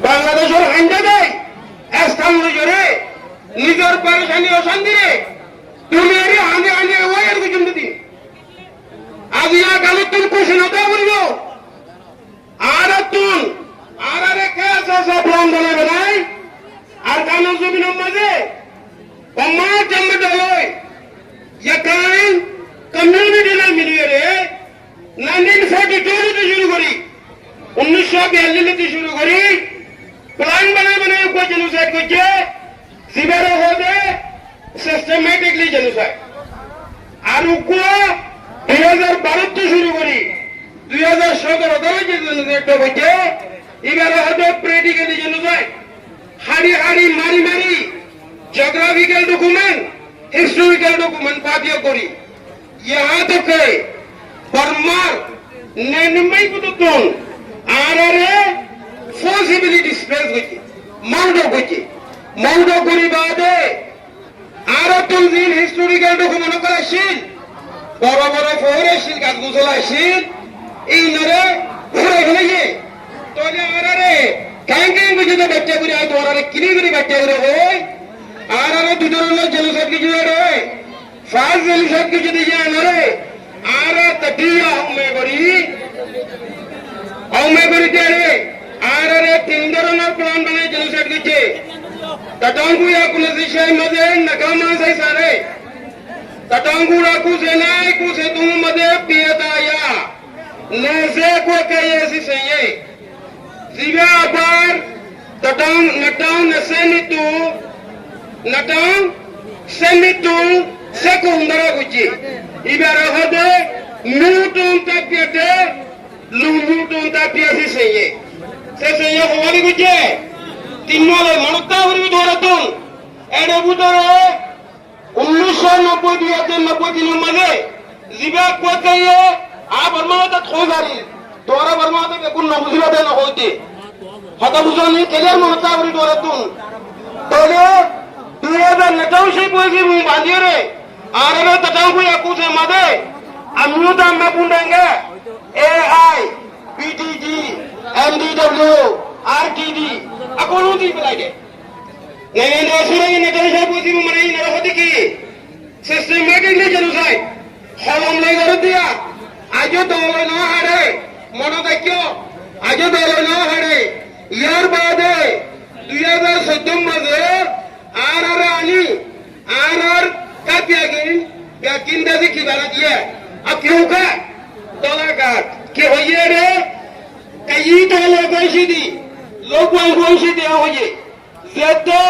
বাংলাদেশের হাইন্দা দেয় স্থান জোরে নিজের পরেশানি অশান্তি তুমি এর আনে আনে ওই আর কিছু দিন আজ ইয়া গালে তুমি খুশি না দেওয়া বলবো আর তুন আর আরে কেস আছে প্ল্যান বানাবে নাই আর কানুন জমিনের মাঝে কমার জন্ম দেয় ইয়াকাই কমিউনিটি না মিলিয়ে রে 1942 শুরু করি 1942 শুরু করি প্ল্যান বানাবে কোন জেনোসাইড করছে সিভারে হবে সিস্টেমেটিকলি জেনোসাইড আর উকো 2012 শুরু করি 2017 যে জেনোসাইড হচ্ছে এবারে হবে প্র্যাকটিক্যালি জেনোসাইড হাড়ি হাড়ি মারি মারি জিওগ্রাফিক্যাল ডকুমেंट हिस्टोरिकल डॉक्यूमेंट पादिया करी यहाँ तक है परमार नेनमई को तो तुम आरारे पॉसिबिलिटी स्पेस होती माउंटो करी बादे आरा तुम दिन हिस्टोरिकल डॉक्यूमेंट का शील बड़ा फोरे शील का गुजला शील इन नरे पूरे घने तो ये आरारे कहीं मुझे तो बच्चे बुरी आए तो आरारे किनी बच्चे बुरे हो आरारे दुदुरलो जेनोसाइड की जुए रे फाज जेनोसाइड की जुदी जाए नरे आरा तटिया हमें बड़ी तेरे आरारे तिंदरनो प्लान बने जेनोसाइड की चे तटांगु या कुनजिशे मदे नकामा से सारे तटांगु राकु से नाय कु से तुम मदे पियताया नेसे को कये सी सये जिबे बार तटांग नटांग नसेनितु नटांग सेनितु सेकुंडरा गुची इबारा होदे न्यूटन तापियते लुन्यूटन तापियसी सये से सये होवाली गुची তিনলে মনতা হরি ধরতুন এডে বুতরে 1990 2090 দিনের মাঝে জিবা কোতায়ে আ বর্মাতে খোজারি তোরা বর্মাতে কোন মুসিবতে না হইতে হতা বুঝনি কেলের মনতা হরি ধরতুন তোলে 2029 সেই বইছি মু বাঁধিয়ে রে আরে তটাঙ্গু একুশে মাঝে আমিও তো আমরা পুন্ডাঙ্গে এআই বিটিজি এমডিডব্লিউ आरटीडी अकोलो दी बलाइडे नहीं ना सुरे ने तो सब बुद्धि में मनाई ना होती की सिस्टमैटिकली जेनोसाइड हम नहीं कर दिया आज तो ना हरे मनो देखो आज तो ना हरे यार बाद 2017 में आर आनी आर का क्या किंदा से की बात ये अब क्यों का डॉलर का के होइए रे कई डॉलर पैसे दी लोग वहीं से दिया हो ये ज़्यादा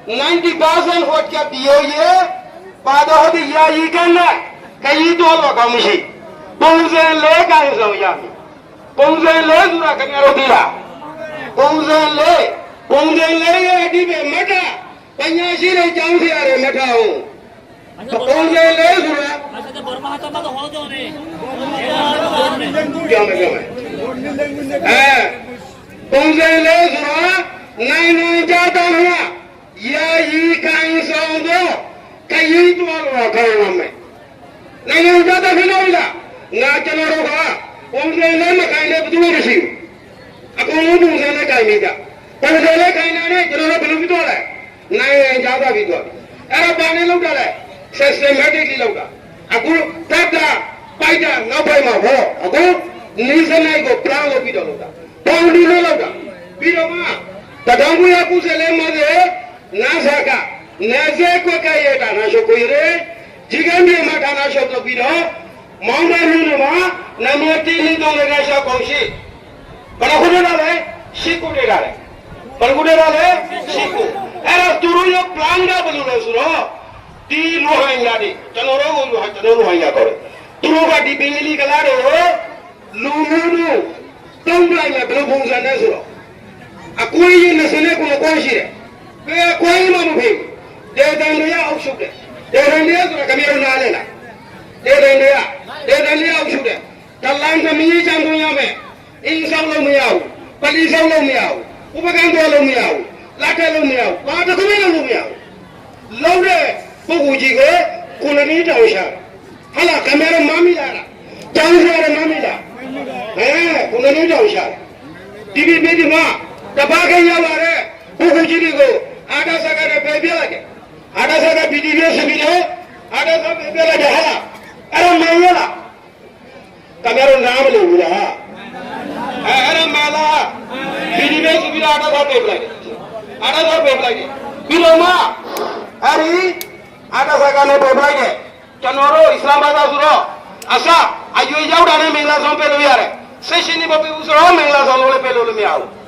90% वोट क्या दिया हो ये बात हो दी या ये करना कई तो लोग कमुशी पंजे ले कहीं से हो या पंजे ले दूरा करने रो दिया पंजे ले ये डी पे मटा पंजाशी रे जाऊं से आ रहे मटा हूँ पंजे ले दूरा अच्छा बर्मा हाथ में तो हो जो ने क्या मैं पंजे ले दूरा नहीं जाता हुआ या ये कहीं से दो कहीं तो आलवा करना मैं नहीं जाता फिर होगा ना चलो रोगा पंजे ले ना कहीं ले बुझो रही अकोलो पंजे ले कहीं नहीं जा पंजे ले कहीं ना ने चलो बलू भी तो है नहीं जाता भी तो अरे बाने लोग डाले सिस्टमैटिकली लोगा अकोलो तब पाइटा ना पाई माँ हो अकोलो नीचे नहीं को प्लान लो भी डालोगा पाउंडी में लोगा बिरोमा तटांगु या कुछ ले मजे ना सका नजे को कहे टाना शो कोई रे जिगन भी मटाना शो तो बिरो माउंटा न्यू मा नमोती नहीं तो लगा शो कोशी बड़ा खुदे डाले शिकु दे डाले बड़ा खुदे डाले शिकु ऐसा तुरु यो प्लान का बलू रे सुरो ती लोहाइंगा दी चलो लोहाइंगा करे तुरु का दी बिंगली कला रे हो लूनू तुम लाई में बलू भूंसा ने सुरो कोई ये नसने को कौन सी है कोई मालूम है दे दंडिया औषध दे दंडिया तो कमीर ना लेना दे दंडिया औषध कल्लान से मिली चांदो यहाँ में इन सब लोग में आओ पली सब लोग में आओ उपकांत लोग में आओ लाटे लोग में आओ वहाँ तो कमीर लोग में आओ लोग रे पुगुजी को कुलनी जाऊशा हला कमीर मामी लारा जाऊशा रे मामी ला हैं कुलनी जाऊशा टीवी में दी माँ Tabaka Yavare, Bukujirigo, Adasaka Baby, Adasaka BDS video, Adasaka Baby, Aram Mayala, Cameron Ramali, Aram Mala, BDS video, Adasaka Baby, Biloma, Ari, Adasaka Baby, Canoro, Islamabad Azuro, Asa, Ayuja, Minglas on Peluare, Seshini Babu Uzro, Minglas on Pelumiao.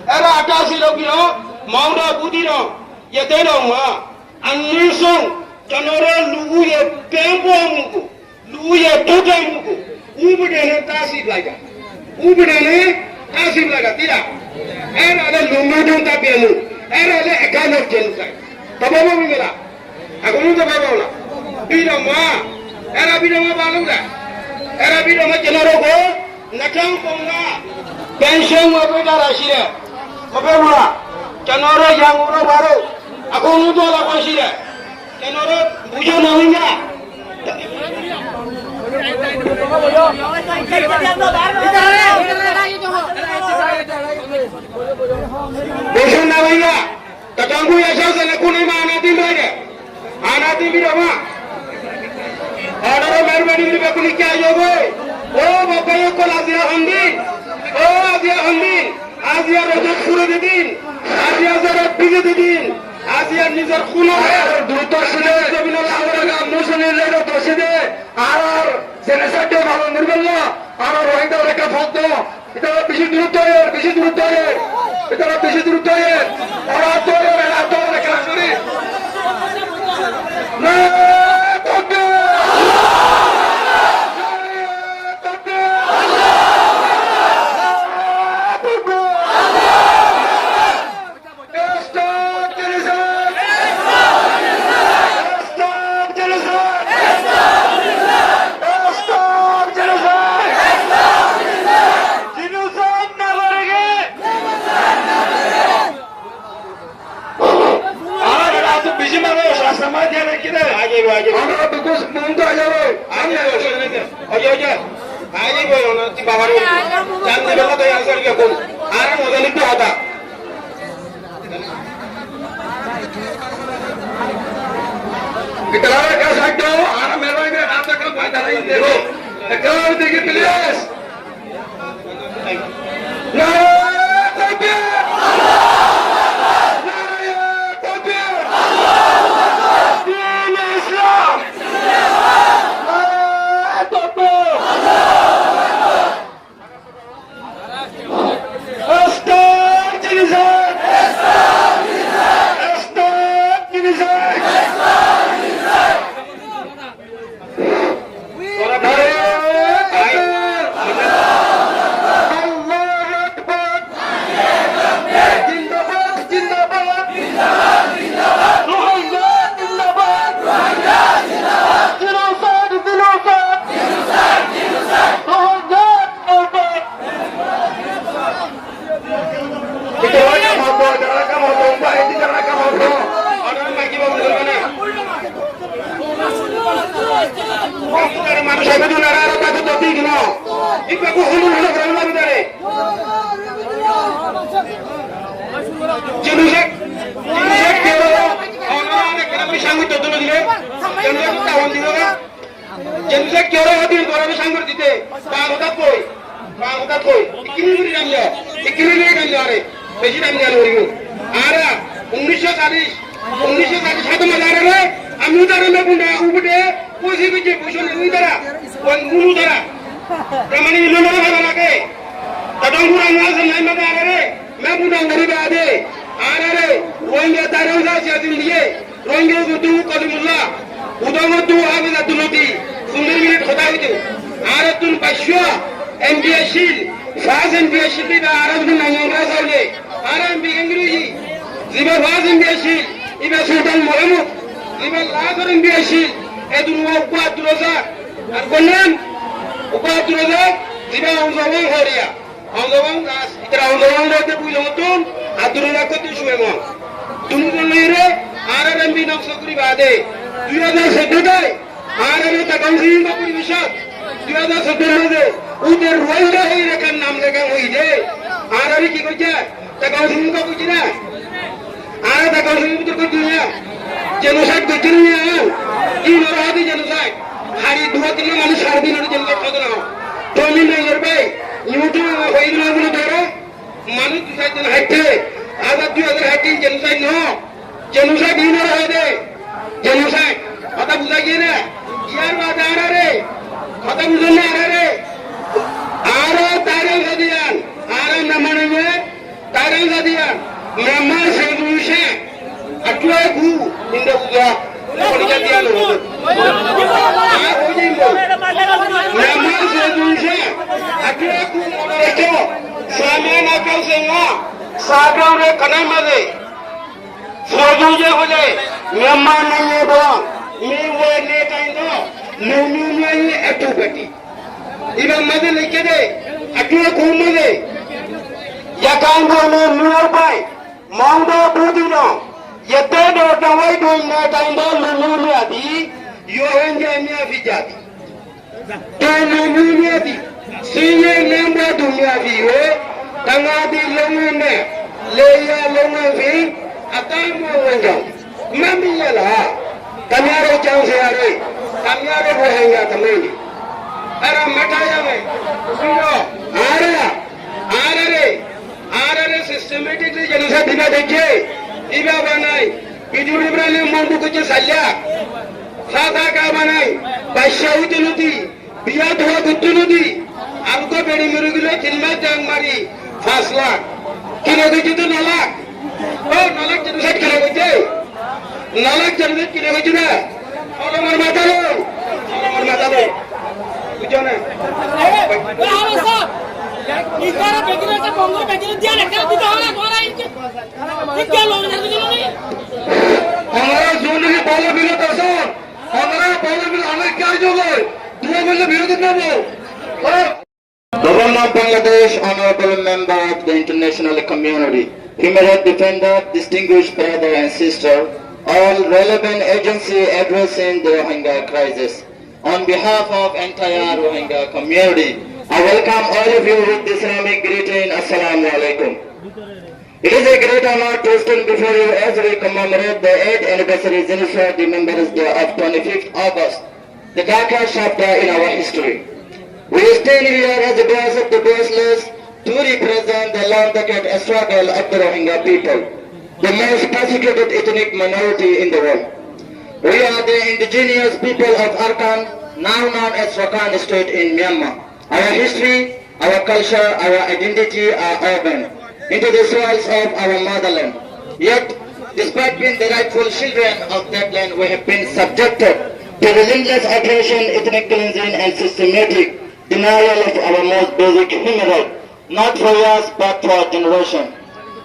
Era atasi logino, Maunda Budino, Yateno ma, Anuson, Canora Luye Pembo Mugu, Luye Tota Mugu, Ubudene Tasi Blaga, Ubudene Tasi Blaga, Tira, Era the Lumadon Tabianu, Era the Ekano Genocide, Tababa Mingala, Agunuta Babola, Bida ma, Era Bidama Baluga, Era Bidama Genorogo, Nakam Ponga, Pension Wabeda Rashida. Mabemura, Canoro Yanguro Baro, Akonuto la Conchida, Canoro Bujo Navinga. Bujo Navinga, Tatangu Yasas and Akunima Anati Birama. Order of everybody in the Bakunika Yogo. Oh, Babayo Kolazia Hundin. Oh, Azia Hundin. Azia Rajat Furadin, Azia Zarat Bizadin, Azia Nizar Kuna, Dutaside, Sabina Muslim Lego Toside, Arar, Senesate Malamurgala, Arar Ranga Reka Foto, Itala Bishidrutoyer, Itala Bishidrutoyer, Aratoyer and Ator Kasuri. Takau sini kau kucina. Ada takau sini betul kucina. Genocide kucina ya. Ini orang hati genocide. Hari 2-3 manusia hari ini genocide kau tahu. Tomin dengan baik. YouTube apa ini nak buat apa? Manusia genocide hati. Ada 2000 hati genocide no. Genocide ini orang hati. Genocide. Apa buat gini? Iar baca ada re. Apa buat ada re? Ara tarang kadian. Ara namanya tarang kadian. Nama solusi. Atwa ku indah juga. Kau kadian loh. Aku jimbo. Nama solusi. Atwa ku itu. Sama nak kau semua. Sahaja orang kenal mana? Solusi boleh. Nama nanya doang. Mewa ni kaindo. Nunu ni itu beti. Iba made leke de. Atwa ku made. Yakando no nearby. Mauda budino. Yete do tawai do na kaindo nunu adi. Yo enja ni afijati. To nunu adi. Siye namba dunia viwe. Tangadi lomune. Leya lomuvi. Atamu wenjau. Mami yala. Kamiaro jauh sehari. Kamiaro bohongnya temen. Ara mataya me. Suno. Ara re systematically genocide dina dekhe. Iba banai. Bidul Ibrahim mundu kuche salya. Sasa ka banai. Bashaudi nudi. Biya dhua guttu nudi. Amko bedi mirugile khilma jang mari. Fasla. Kilo kuche tu nalak. Oh nalak genocide kilo kuche. Nalak genocide kilo kuche na. Orang mata lo. Bukan eh? Halo sah. Icara begini aja bongkar begini dia nak kerja di mana ini? Tiga loh nanti ni. हमारा zone के बाला बिना तरसान हमारा बाला बिना हमें क्या जो गए 2 महीने बिना कितना वो Government of Bangladesh, honorable member of the international community, human rights defender, distinguished brother and sister, all relevant agency addressing the Rohingya crisis. On behalf of entire Rohingya community, I welcome all of you with this Islamic greeting, Assalamu alaikum. It is a great honor to stand before you as we commemorate the 8th anniversary Genocide Remembrance Day of 25th August, the darkest chapter in our history. We stand here as the voice of the voiceless to represent the long-decade struggle of the Rohingya people, the most persecuted ethnic minority in the world. We are the indigenous people of Arakan, now known as Rakhine State in Myanmar. Our history, our culture, our identity are woven into the soils of our motherland. Yet, despite being the rightful children of that land, we have been subjected to relentless oppression, ethnic cleansing, and systematic denial of our most basic human right, not for years but for generations.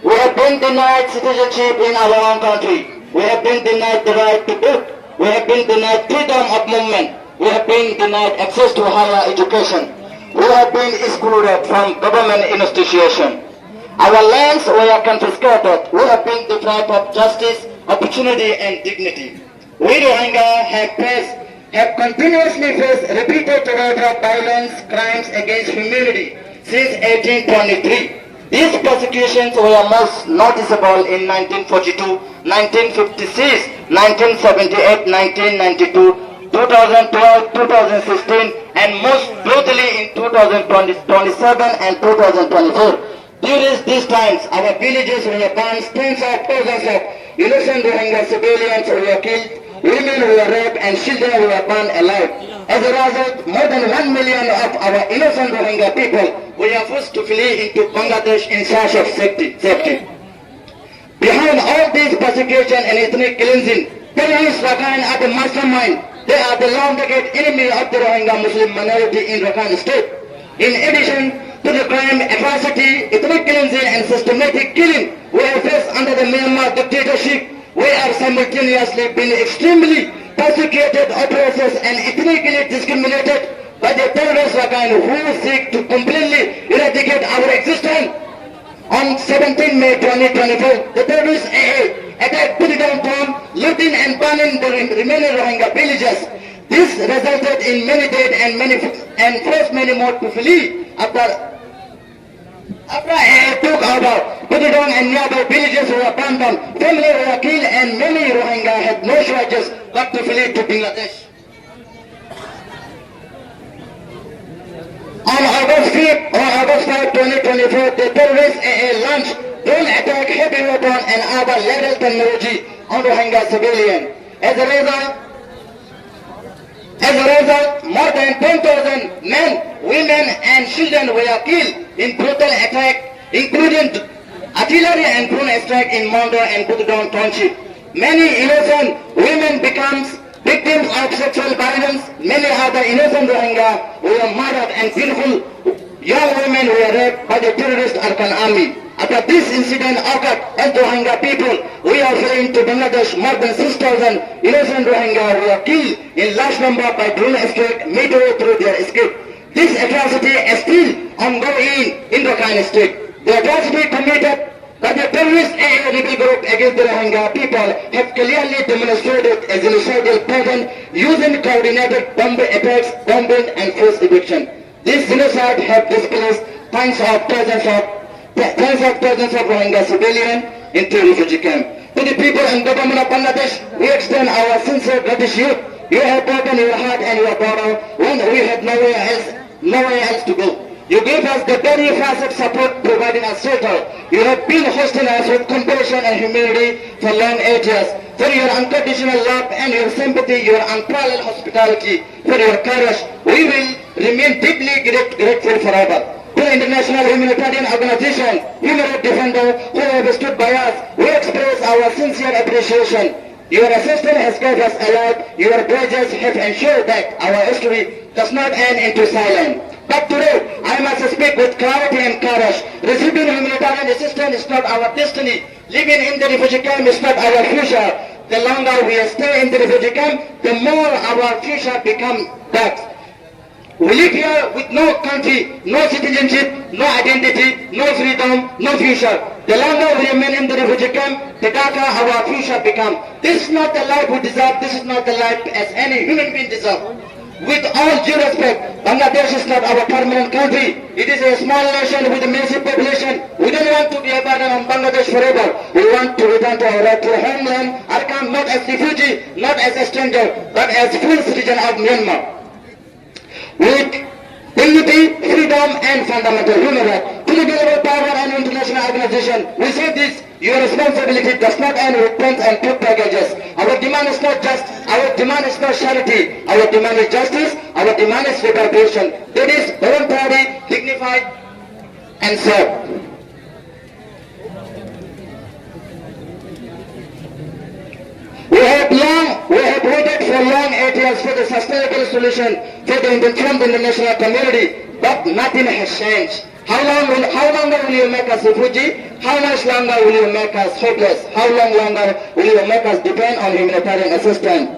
We have been denied citizenship in our own country. We have been denied the right to vote. We have been denied freedom of movement. We have been denied access to higher education. We have been excluded from government institutions. Our lands were confiscated. We have been deprived of justice, opportunity, and dignity. We Rohingya have continuously faced repeated torrents of violence, crimes against humanity since 1823. These persecutions were most noticeable in 1942, 1956, 1978, 1992, 2012, 2016, and most brutally in 2027 and 2024. During these times, our villages were burned, tens of thousands of innocent Rohingya civilians were killed, women were raped, and children were burned alive. As a result, more than 1 million of our innocent Rohingya people were forced to flee into Bangladesh in search of safety. Behind all these persecution and ethnic cleansing, terrorists Rakhine are the mastermind. They are the long-decade enemy of the Rohingya Muslim minority in Rakhine State. In addition to the crime, atrocity, ethnic cleansing, and systematic killing we have faced under the Myanmar dictatorship, we are simultaneously being extremely persecuted, oppressed, and ethnically discriminated by the terrorist Rakhine who seek to completely eradicate our existence. On 17 May 2024, the terrorists attacked Puridan town, looting and burning the remaining Rohingya villages. This resulted in many dead and forced many more to flee after After he took over, Putidong and nearby villages were abandoned, families were killed, and many Rohingya had no choice but to flee to Bangladesh. On August 5, 2024, the terrorists launched drone attack, heavy weapon, and other lethal technology on Rohingya civilians. As a result, more than 10,000 men, women, and children were killed in brutal attack, including artillery and drone strike in Mondo and Putidong Township. Many innocent women became victims of sexual violence. Many other innocent Rohingya were murdered, and beautiful young women were raped by the terrorist Arkan army. After this incident occurred, as Rohingya people, we are fleeing to Bangladesh. More than 6,000 innocent Rohingya were killed in large number by drone strike midway through their escape. This atrocity is still ongoing in Rakhine State. The atrocity committed by the terrorist rebel group against the Rohingya people have clearly demonstrated a genocidal pattern using coordinated bomb attacks, bombing, and forced eviction. This genocide have displaced tens of thousands of Rohingya civilians into refugee camp. To the people and government of Bangladesh, we extend our sincere gratitude. You have broken your heart and your border when we had nowhere else to go. You gave us the very facet support, providing us shelter. You have been hosting us with compassion and humility for long ages. For your unconditional love and your sympathy, your unparalleled hospitality, for your courage, we will remain deeply grateful forever. To the international humanitarian organization, Human Rights Defender, who have stood by us, we express our sincere appreciation. Your assistance has kept us alive. Your prayers have ensured that our history does not end into silence. But today, I must speak with clarity and courage. Receiving humanitarian assistance is not our destiny. Living in the refugee camp is not our future. The longer we stay in the refugee camp, the more our future becomes dark. We live here with no country, no citizenship, no identity, no freedom, no future. The longer we remain in the refugee camp, the darker our future becomes. This is not the life we deserve. This is not the life as any human being deserves. With all due respect, Bangladesh is not our permanent country. It is a small nation with a massive population. We don't want to be a burden on Bangladesh forever. We want to return to our rightful homeland, Arkham, not as refugee, not as a stranger, but as full citizen of Myanmar. With dignity, freedom, and fundamental human rights. To the global power and international organization, we say this: your responsibility does not end with pens and food packages. Our demand is not charity. Our demand is justice. Our demand is reparation. That is voluntary, dignified, and served. We have waited for long 8 years for the sustainable solution from the international community, but nothing has changed. How longer will you make us refugee? How much longer will you make us hopeless? How long longer will you make us depend on humanitarian assistance?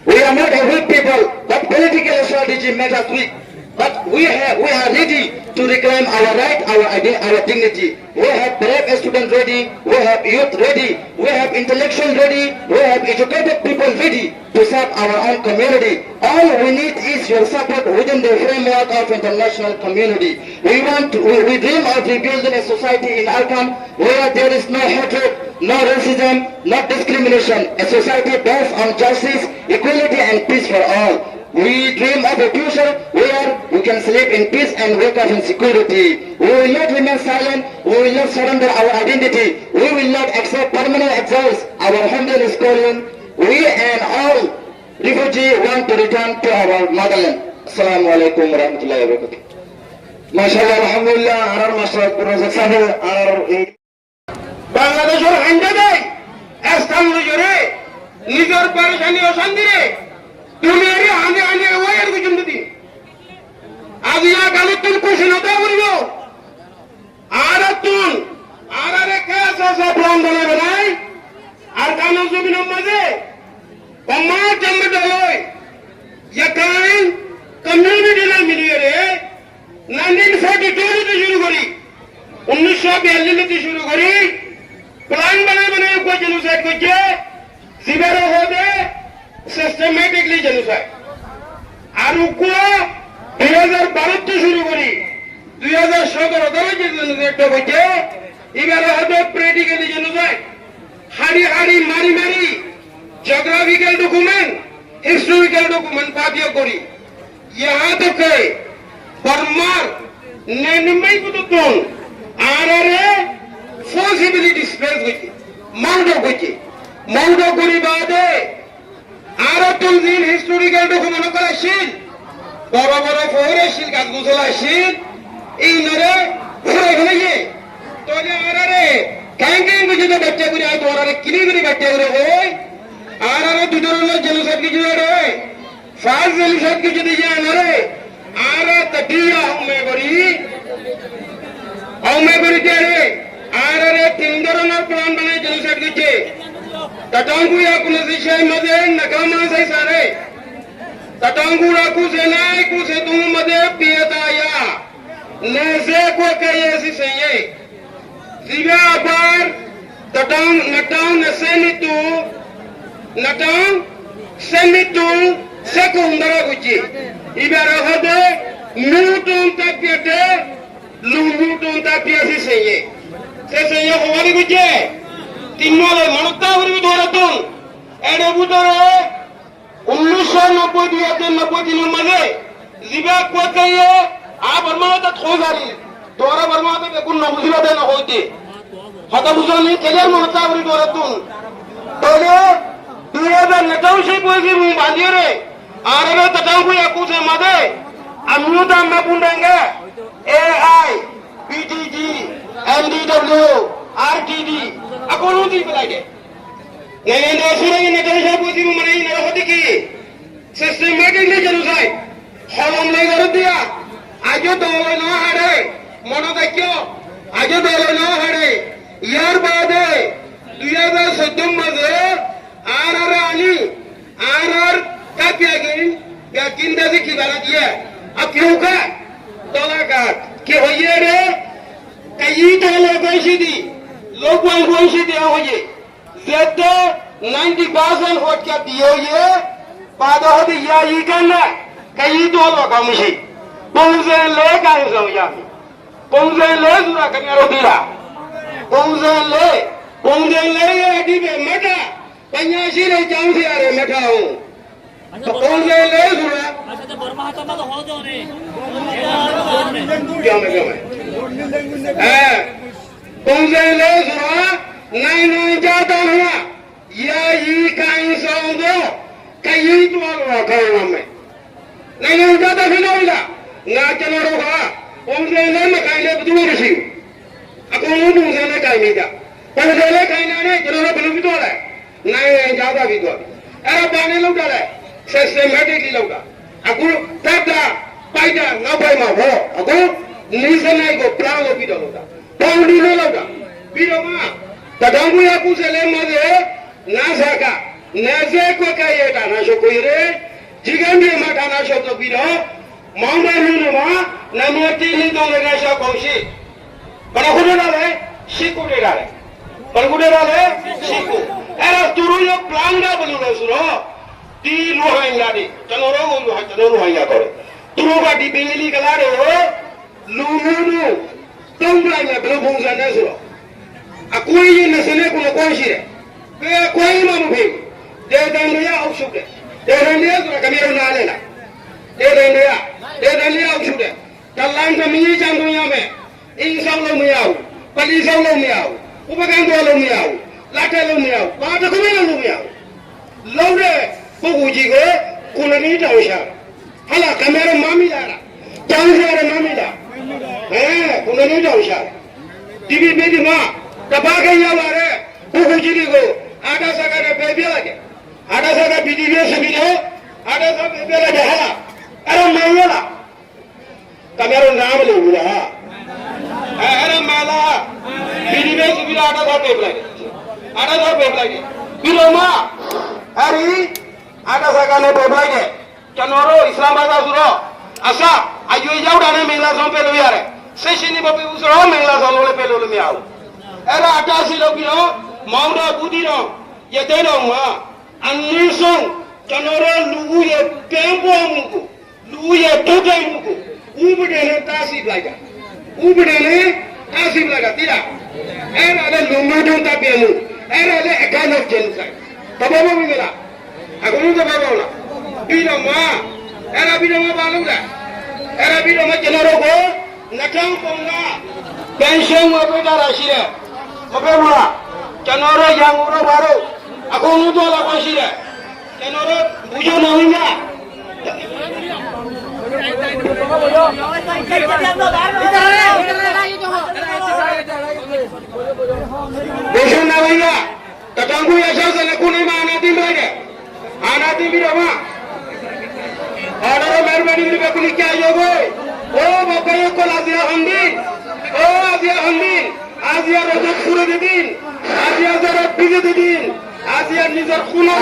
We are not a weak people, but political strategy makes us weak. But we are ready to reclaim our right, our dignity. We have brave students ready, we have youth ready, we have intellectuals ready, we have educated people ready to serve our own community. All we need is your support within the framework of international community. We dream of rebuilding a society in Arkham where there is no hatred, no racism, no discrimination, a society based on justice, equality, and peace for all. We dream of a future where we can sleep in peace and wake up in security. We will not remain silent. We will not surrender our identity. We will not accept permanent exiles. Our homeland is calling. We and all refugees want to return to our motherland. Assalamu alaikum wa rahmatullahi wa barakatuh. MashaAllah, alhamdulillah, our master, Professor Sahib, our Bangladesh or Handade, Astamujure, Nigor Parishani or Sandire. দুনিয়ারে আনে আনে war গুজুম দিদি আজিয়া গালুতুন কুশনতা বলবো Arathoon আরারে কাসা সা plan বলে বানাই আর কানো জমিন মাঝে কমা জম্মে দলই ইয়াকাইন কমিউনিটি না মিলিয়ে রে 1942 তে শুরু করি 1942 তে শুরু করি প্লান বানাই কো জেনোসাইড করছে জিবেরো হবে systematically genocide. আর উকো 2012 থেকে শুরু করি 2017 জেনোসাইড হয়েছে এবারে হয়তো প্র্যাকটিক্যালি জেনোসাইড হাড়ি হাড়ি মারি মারি জিওগ্রাফিক্যাল डॉक्यूमेंट हिस्टोरिकल डॉक्यूमेंट पादियो करी यहाँ तक है बर्मार नेनमई कुतुन आरे पॉसिबिलिटी स्पेस होती माउंट करी बादे आरो तुमजिन हिस्टोरिकल डॉक्यूमेंट करा शील बड़ा बड़ा फोरे शील का गुसला शील इन नरे फोरे नहीं तो ये आरे कैंकिंग कुछ तो बच्चे कुछ आए तो आरे किनी किनी बच्चे कुछ होए आरे दुदरों जेनोसाइड की जुड़े फाज जेनोसाइड की जुड़ी जाए नरे आरे तटिया हमें करी तेरे आरे तिंदरों ने प्लान बनाए जेनोसाइड की चे तटांगु या कुनसिशे मधे नकामा से सारे तटांगु राकु से नाय कुसे तुम मधे पियता या नेसे को कहे ऐसी सही जिव्या बार तटांग नटांग नसेनितु नटांग सेनितु सेकुंडरा गुची इबारा हदे न्यूटन तापियते लुन्यूटन तापियसी सही से सही हमारी गुची তিনমালে মানবতা উরি ধরাতুন এর ভিতরে 1990 90 দিনের মাঝে জিবা কোথায় আ বর্মাতে খোঁজালি তোরা বর্মাতে কোন নবুজিলা দেন হইতে হতা বুঝনি কেলের মানবতা উরি ধরাতুন তোলে 2009 সেই বইকি মু বাঁধিয়ে রে আরে তটাঙ্গু একুশে মাঝে আমিও তো আমরা পুন্ডাঙ্গা এআই বিটিজি এমডিডব্লিউ आरटीडी अकोनो दी पलाइडे नहीं ना सुने ने जनसा पोती में मनाई ना होती की सिस्टमैटिकली जेनोसाइड हलम ले कर दिया आजो दोले ना हरे मनो देखो आजो दोले ना हरे यार बाद 2017 मध्ये आरआर आनी आरआर का क्या किंदा से की बात ये अब क्यों का तोला का कि होइए रे कई तोले कैसी दी लोग वही से दिया हो ये ज़्यादा 90% वोट क्या दिया हो ये बाद हो दी या ये करना कई तो लोग हम इसी पंजे ले काहे समझा पंजे ले सुना करने रो दिला पंजे ले ये अड़ी में मटा पंजाशी रे जाऊं से यारे मटा हूँ तो पंजे ले सुना अच्छा तो बर्मा हाथा में तो हो जो ने क्या में हाँ पंजे ले सुना नहीं जाता हुआ या ये कहीं सौंदो कहीं तो आलवा खाऊंगा मैं नहीं जाता फिर नहीं ला ना चलो रोगा पंजे ले मैं कहीं ले बदलू किसी अकोनो पंजे ले कहीं नहीं जा पंजे ले कहीं ना नहीं चलो रो बलू भी तो है नहीं जाता भी तो अरे बाने लोग डाले सिस्टमैटिकली लोग अकुल ताता पाइटा ना पाइ मा हो अकुल नीचे नहीं को प्लान लो भी डालोगा पाउंडी ले लोगा बिरोमा तटांगु या कुसले मधे ना साका नजे को कहे टाना शो कोई रे जिगंडी मा टाना शो तो बिरो माउंडा नुनुमा नमोती नी तो लगा शो कोशी बरगुडे डाले शिकु दे डाले बरगुडे डाले शिकु एरा तुरु यो प्लान गा बोलु रे सुरो ती रोहंगा दी चलो रोहंगा करे तुरु का दी बेली कला रे लुनुनु तंगलाई में बलो भूंजा ने सुरो a कोई ये नसने को कौन सी है वे कोई मामू भी दे दंडिया औषध दे दंडिया तो कमेरो ना लेना दे दंडिया औषध तल्लान का मिनी चांदोया में इन सब लोग में आओ पली सब लोग में आओ उपकांड लोग में आओ लाटे लोग में आओ बात को में लोग में आओ लोगे बुजी को कुलनी जाऊशा हला कमेरो मामी लारा जाऊशा रे मामी ला कुलनी जाऊशा टीवी में दी माँ तबाके या वारे बुकुजिरी को आधा सगा ने बेबी लगे आधा सगा बीडीबी से भी हो आधा सगा बेबी लगे हाला अरे मायला कमेरो नाम ले बुला अरे माला बीडीबी से भी आधा सगा बेबी लगे बिलोमा अरे आधा सगा ने बेबी लगे चनोरो इस्लामाबाद सुरो असा आयो जाओ डाने मेला सो पे लो यार सेशनी बपे उसरो मेला सो लो पे लो में आओ era atasi lo biro maura budiro ye deno ma anison tanoro lugu ye pembo muku lugu ye tote muku ubu de ne tasi blaja ubudene asim laga tira era le lumudun tabiamu era le a kind of genocide tababa mingela agunu tababa la bino ma balula era bino ma jenaro go nakam ponga pension ma beta rashira mabemura janoro yanguro baro agunu to la konshira janoro bujo nahinga Besok nawaiya, tatanggu ya saya lekuni mana timbaga, anak timbira ma. Ada merbani ini lekuni kya jogo? Oh bapak yo kol Asia Handin, Asia rojak pura dedin, Asia zarat bige dedin, Asia nizar kuna.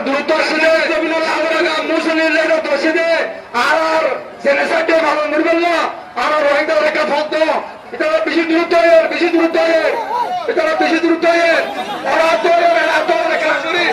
Duta sile, jabina laura muslim lero doside, arar senasade malu nirballa, arar rohingya mereka foto. Itara bisi durut aja, orang tu mereka suri.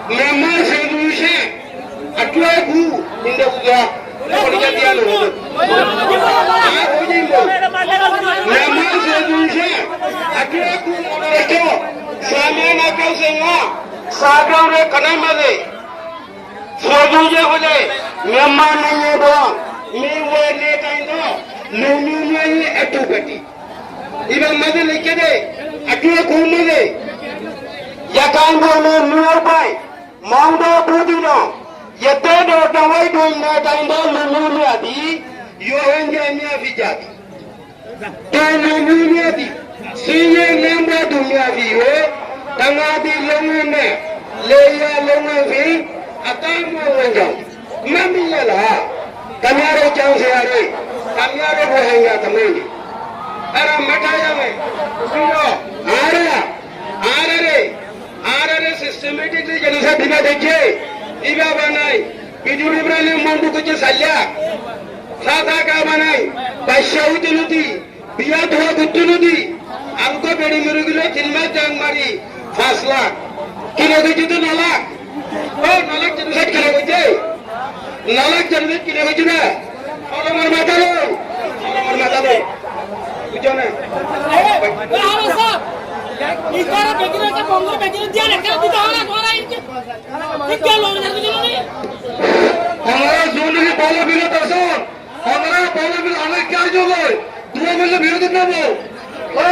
Myanmar solution atwa ku inda kuga ko ni jati alo Memang sedunia, aku mereka sama nak kau semua, sahaja mereka kena mati. Sedunia boleh, memang ni doang, mewah ni kain doang, ni itu beti. Ibu mati lagi deh, aku kumma deh. Ya kain boleh nearby, mauda budi dong. Ya tado dawai dong ni kain doang ni adi, yohanya ni afijadi. Dunia di sini lembah dunia di tengah di lembah leya lembah di atas menjauh mami lah kami ada jauh sehari kami ada buahnya teman ada mata yang ada systematically jadi saya tidak dekye iba banai video library mampu kerja saja साधा का बनाई बादशाही दिलुती बिया धोआ गुत्तुलुती हमको बेड़ी मिरुगिले जिनमें जंग मारी 5 लाख किलो की तो 9 लाख ओ 9 लाख जनसेट किलो की 9 लाख जनसेट किलो की ना और मर माता लो बुझो ना हमारा साहब इधर बेगिरे का बंगलो बेगिरे दिया लेकर दिखा ना तुम्हारा इनके क्या लोग नहीं हमारा जोन की बोलो बिलो दर्शन हमारा बोलो बिलो हमें क्या जो है 2 मिनट विरोध ना वो